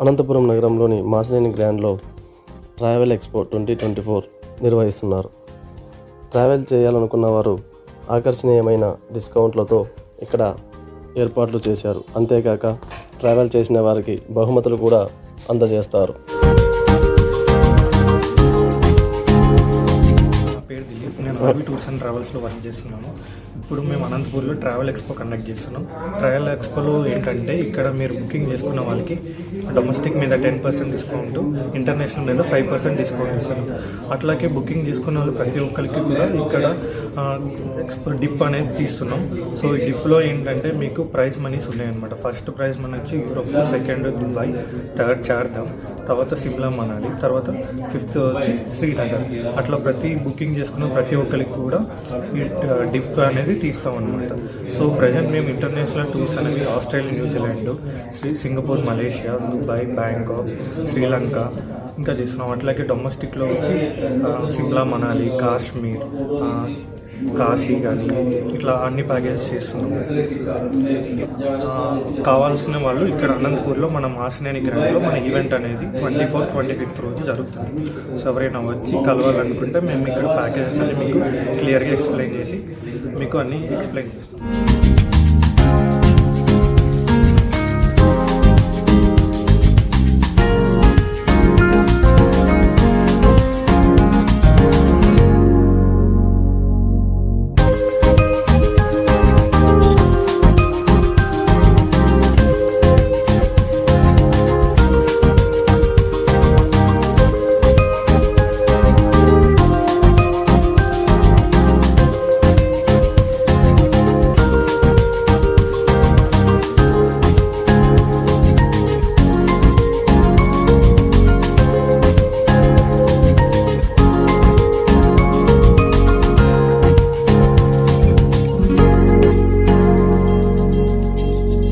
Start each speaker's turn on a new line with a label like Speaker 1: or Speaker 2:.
Speaker 1: అనంతపురం నగరంలోని Masineni గ్రాండ్లో travel expo 2024 నిర్వహిస్తున్నారు. Travel చేయాలనుకున్న వారు ఆకర్షణీయమైన డిస్కౌంట్లతో ఇక్కడ ఏర్పాట్లు చేశారు. అంతేకాక ట్రావెల్ చేసిన వారికి బహుమతులు కూడా అందజేస్తారు.
Speaker 2: నా పేరు దిలీప్. నేను రవి టూర్స్ అండ్ ట్రావెల్స్లో వర్క్ చేస్తున్నాను. ఇప్పుడు మేము అనంతపూర్లో ట్రావెల్ ఎక్స్పో కండక్ట్ చేస్తున్నాం. ట్రావెల్ ఎక్స్పోలో ఏంటంటే ఇక్కడ మీరు బుకింగ్ చేసుకున్న వాళ్ళకి డొమెస్టిక్ మీద 10% డిస్కౌంట్, ఇంటర్నేషనల్ మీద 5% డిస్కౌంట్ ఇస్తున్నాం. అట్లాగే బుకింగ్ చేసుకున్న వాళ్ళు ప్రతి ఒక్కరికి కూడా ఇక్కడ డిప్ అనేది తీస్తున్నాం. సో ఈ డిప్లో ఏంటంటే మీకు ప్రైజ్ మనీస్ ఉన్నాయన్నమాట. ఫస్ట్ ప్రైజ్ మనీ వచ్చి Europe, second Dubai, third Chardham, తర్వాత సిమ్లా మనాలి, తర్వాత ఫిఫ్త్ వచ్చి శ్రీనగర్. అట్లా ప్రతి బుకింగ్ చేసుకున్న ప్రతి ఒక్కరికి కూడా ఈ డిప్ అనేది తీస్తామన్నమాట. సో ప్రజెంట్ మేము ఇంటర్నేషనల్ టూర్స్ అనేవి Australia, New Zealand, Singapore, Malaysia, Dubai, Bangkok, Sri Lanka ఇంకా చేస్తున్నాం. అట్లాగే డొమెస్టిక్లో వచ్చి సిమ్లా మనాలి, కాశ్మీర్, కాశీ కానీ ఇట్లా అన్ని ప్యాకేజెస్ చేస్తున్నాం. కావాల్సిన వాళ్ళు ఇక్కడ అనంతపూర్లో మన మాసినేని గ్రాండ్లో మన ఈవెంట్ అనేది 24, 25 రోజు జరుగుతుంది. సో ఎవరైనా వచ్చి కలవాలనుకుంటే మేము ఇక్కడ ప్యాకేజెస్ అన్ని మీకు క్లియర్గా ఎక్స్ప్లెయిన్ చేసి మీకు అన్నీ ఎక్స్ప్లెయిన్ చేస్తాం.